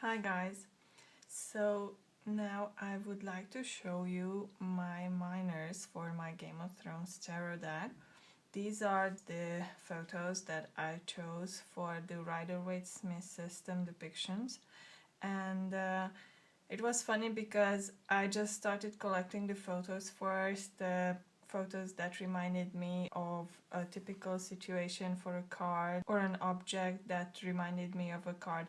Hi guys, so now I would like to show you my minors for my Game of Thrones tarot deck. These are the photos that I chose for the Rider-Waite-Smith system depictions, and it was funny because I just started collecting the photos first, the photos that reminded me of a typical situation for a card or an object that reminded me of a card.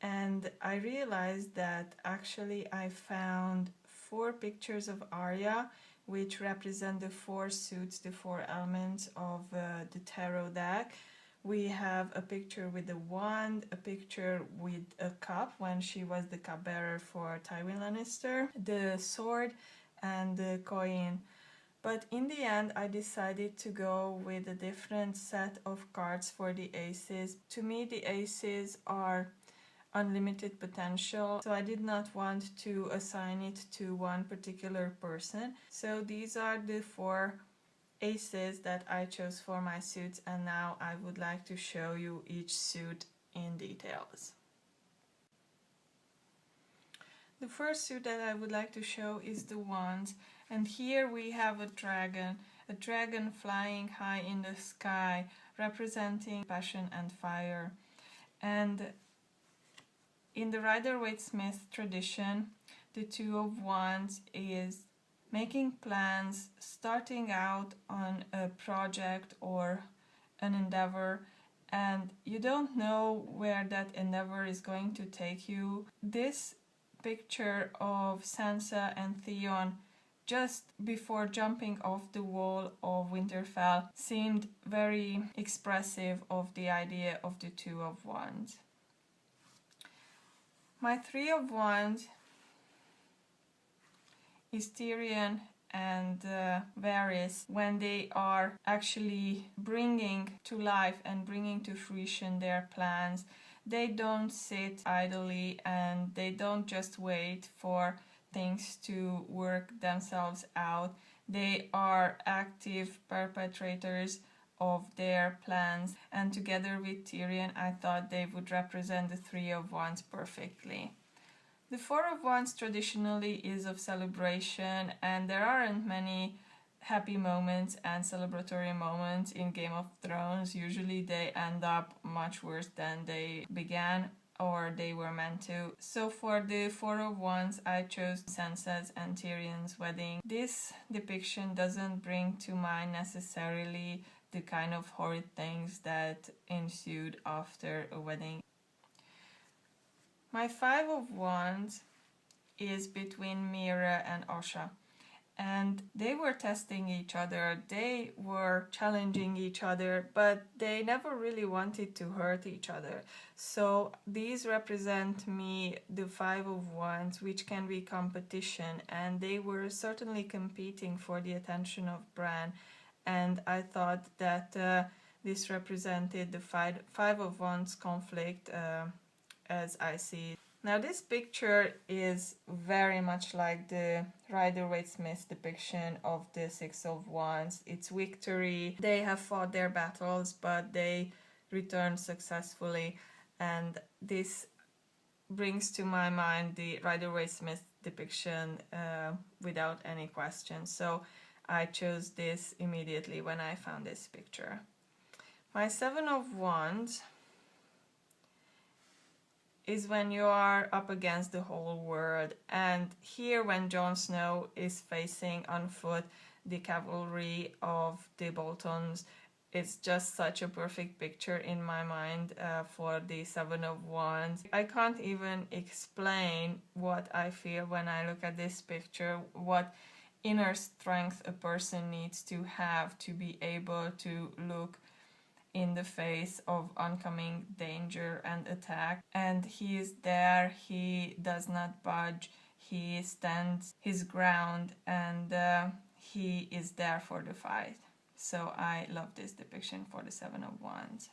And I realized that actually I found 4 pictures of Arya which represent the 4 suits, the 4 elements of the tarot deck. We have a picture with a wand, a picture with a cup when she was the cupbearer for Tywin Lannister, the sword and the coin. But in the end I decided to go with a different set of cards for the aces. To me the aces are unlimited potential, so I did not want to assign it to one particular person. So these are the 4 aces that I chose for my suits, and now I would like to show you each suit in details. The first suit that I would like to show is the Wands, and here we have a dragon flying high in the sky, representing passion and fire. And in the Rider-Waite-Smith tradition, the Two of Wands is making plans, starting out on a project or an endeavor, and you don't know where that endeavor is going to take you. This picture of Sansa and Theon just before jumping off the wall of Winterfell seemed very expressive of the idea of the Two of Wands. My Three of Wands is Tyrion and Varys when they are actually bringing to life and bringing to fruition their plans. They don't sit idly and they don't just wait for things to work themselves out. They are active perpetrators of their plans, and together with Tyrion I thought they would represent the Three of Wands perfectly. The Four of Wands traditionally is of celebration, and there aren't many happy moments and celebratory moments in Game of Thrones. Usually they end up much worse than they began or they were meant to. So for the Four of Wands I chose Sansa's and Tyrion's wedding. This depiction doesn't bring to mind necessarily the kind of horrid things that ensued after a wedding. My Five of Wands is between Mira and Asha, and they were testing each other, they were challenging each other, but they never really wanted to hurt each other. So these represent me, the Five of Wands, which can be competition, and they were certainly competing for the attention of Bran, and I thought that this represented the Five of Wands conflict as I see it. Now this picture is very much like the Rider-Waite-Smith depiction of the Six of Wands. It's victory. They have fought their battles, but they returned successfully, and this brings to my mind the Rider-Waite-Smith depiction without any question. So I chose this immediately when I found this picture. My Seven of Wands is when you are up against the whole world, and here when Jon Snow is facing on foot the cavalry of the Boltons, it's just such a perfect picture in my mind for the Seven of Wands. I can't even explain what I feel when I look at this picture, what inner strength a person needs to have to be able to look in the face of oncoming danger and attack, and he is there, he does not budge, he stands his ground, and he is there for the fight. So I love this depiction for the Seven of Wands.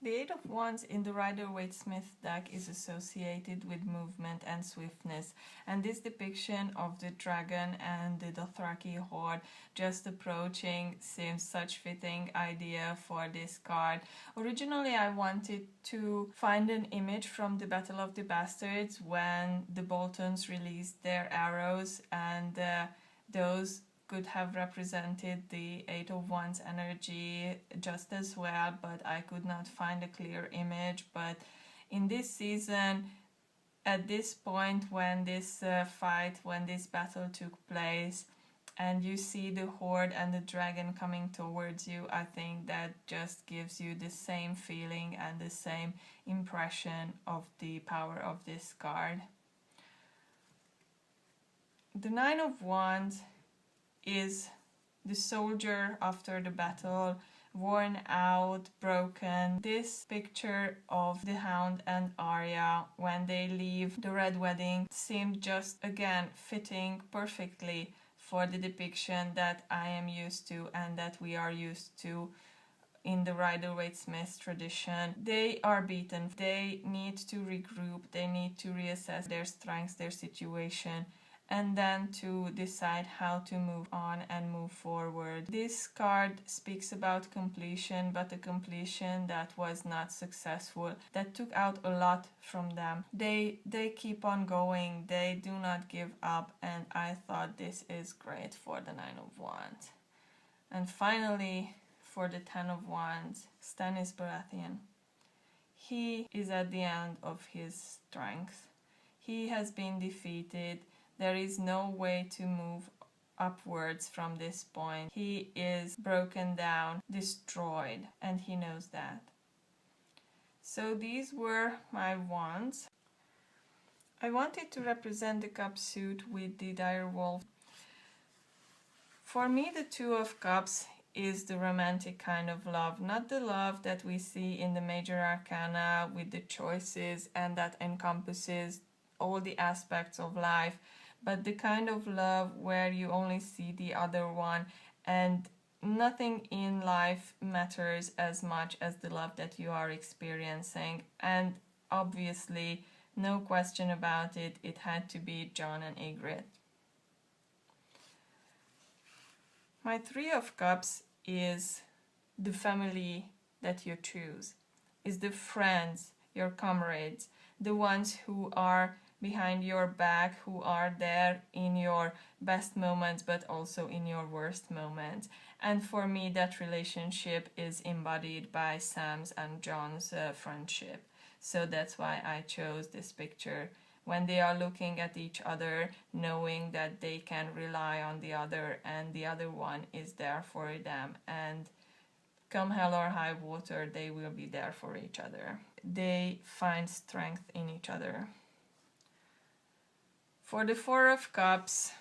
The Eight of Wands in the Rider-Waite-Smith deck is associated with movement and swiftness, and this depiction of the dragon and the Dothraki horde just approaching seems such fitting idea for this card. Originally I wanted to find an image from the Battle of the Bastards when the Boltons released their arrows, and those could have represented the Eight of Wands energy just as well, but I could not find a clear image. But in this season, at this point when this when this battle took place, and you see the horde and the dragon coming towards you, I think that just gives you the same feeling and the same impression of the power of this card. The Nine of Wands is the soldier after the battle, worn out, broken. This picture of the Hound and Arya when they leave the Red Wedding seemed just again fitting perfectly for the depiction that I am used to and that we are used to in the Rider-Waite-Smith tradition. They are beaten, they need to regroup, they need to reassess their strengths, their situation, and then to decide how to move on and move forward. This card speaks about completion, but a completion that was not successful, that took out a lot from them. They keep on going, they do not give up, and I thought this is great for the Nine of Wands. And finally, for the Ten of Wands, Stannis Baratheon. He is at the end of his strength. He has been defeated. There is no way to move upwards from this point. He is broken down, destroyed, and he knows that. So these were my wands. I wanted to represent the cup suit with the dire wolf. For me, the Two of Cups is the romantic kind of love, not the love that we see in the major arcana with the choices and that encompasses all the aspects of life, but the kind of love where you only see the other one and nothing in life matters as much as the love that you are experiencing. And obviously, no question about it, it had to be Jon and Ygritte. My Three of Cups is the family that you choose, is the friends, your comrades, the ones who are behind your back, who are there in your best moments but also in your worst moments. And for me, that relationship is embodied by Sam's and Jon's friendship. So that's why I chose this picture. When they are looking at each other, knowing that they can rely on the other and the other one is there for them, and come hell or high water, they will be there for each other. They find strength in each other. For the Four of Cups,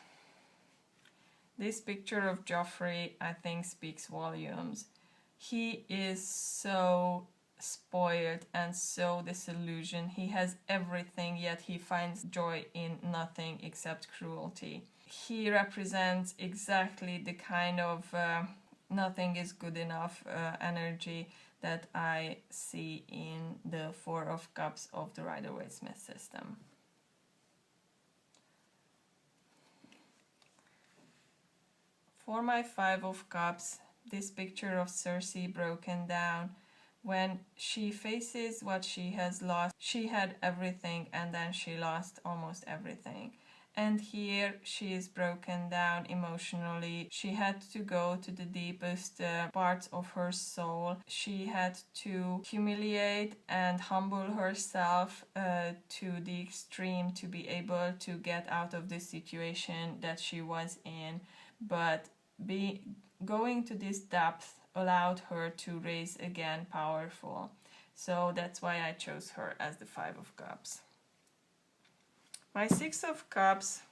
this picture of Joffrey, I think, speaks volumes. He is so spoiled and so disillusioned. He has everything, yet he finds joy in nothing except cruelty. He represents exactly the kind of nothing is good enough energy that I see in the Four of Cups of the Rider-Waite-Smith system. For my Five of Cups, this picture of Cersei broken down. When she faces what she has lost, she had everything and then she lost almost everything. And here she is broken down emotionally. She had to go to the deepest parts of her soul. She had to humiliate and humble herself to the extreme to be able to get out of the situation that she was in. But going to this depth allowed her to raise again powerful. So that's why I chose her as the Five of Cups. My Six of Cups,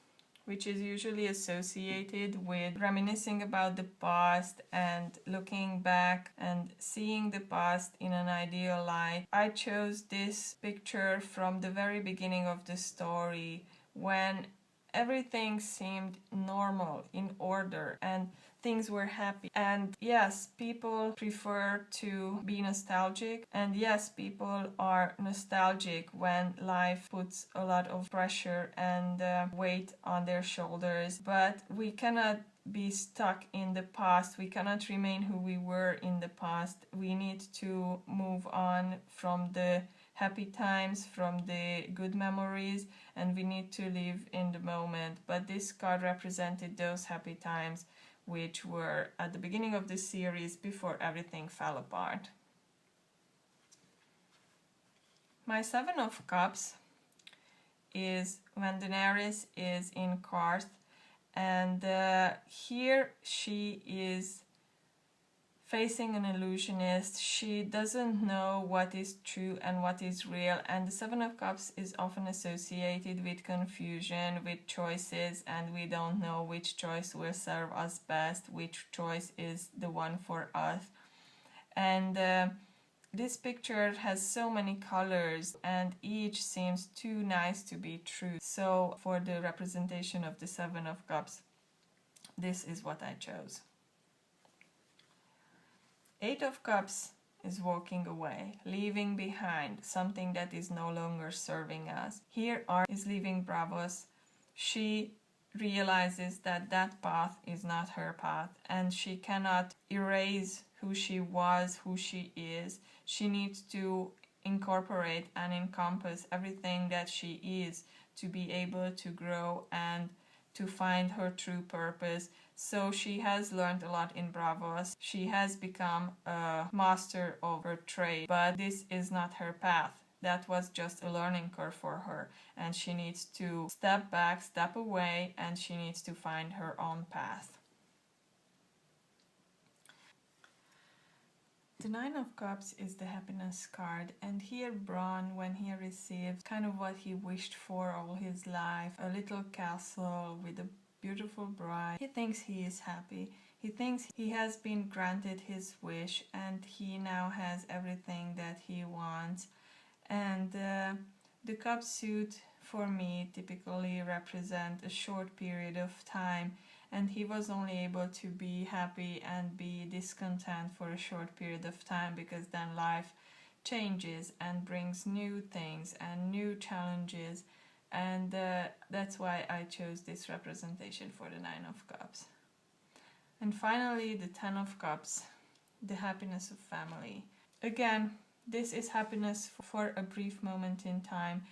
which is usually associated with reminiscing about the past and looking back and seeing the past in an ideal light. I chose this picture from the very beginning of the story when everything seemed normal, in order, and things were happy. And yes, people prefer to be nostalgic, and yes, people are nostalgic when life puts a lot of pressure and weight on their shoulders, but we cannot be stuck in the past. We cannot remain who we were in the past. We need to move on from the happy times, from the good memories, and we need to live in the moment. But this card represented those happy times which were at the beginning of the series before everything fell apart. My Seven of Cups is when Daenerys is in Karth, and here she is facing an illusionist. She doesn't know what is true and what is real, and the Seven of Cups is often associated with confusion, with choices, and we don't know which choice will serve us best, which choice is the one for us. And this picture has so many colors and each seems too nice to be true. So for the representation of the Seven of Cups, this is what I chose. Eight of Cups is walking away, leaving behind something that is no longer serving us. Here is leaving Braavos. She realizes that that path is not her path, and she cannot erase who she was, who she is. She needs to incorporate and encompass everything that she is to be able to grow and to find her true purpose. So she has learned a lot in Braavos. She has become a master of her trade, but this is not her path. That was just a learning curve for her, and she needs to step back, step away, and she needs to find her own path. The Nine of Cups is the happiness card, and here Bronn, when he receives kind of what he wished for all his life, a little castle with a beautiful bride, he thinks he is happy. He thinks he has been granted his wish and he now has everything that he wants. And the cup suit for me typically represent a short period of time, and he was only able to be happy and be discontent for a short period of time, because then life changes and brings new things and new challenges, and that's why I chose this representation for the Nine of Cups. And finally, the Ten of Cups, the happiness of family. Again, this is happiness for a brief moment in time,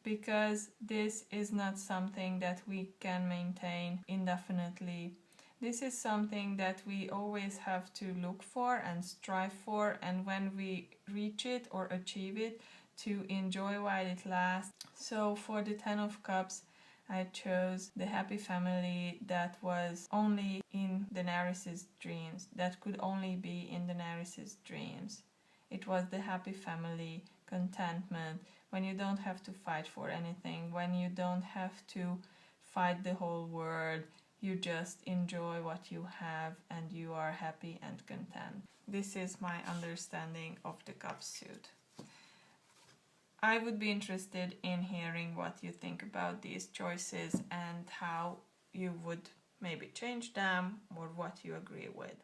because this is not something that we can maintain indefinitely. This is something that we always have to look for and strive for, and when we reach it or achieve it, to enjoy while it lasts. So for the Ten of Cups, I chose the happy family that was only in Daenerys' dreams, that could only be in Daenerys' dreams. It was the happy family, contentment, when you don't have to fight for anything, when you don't have to fight the whole world, you just enjoy what you have and you are happy and content. This is my understanding of the cup suit. I would be interested in hearing what you think about these choices and how you would maybe change them or what you agree with.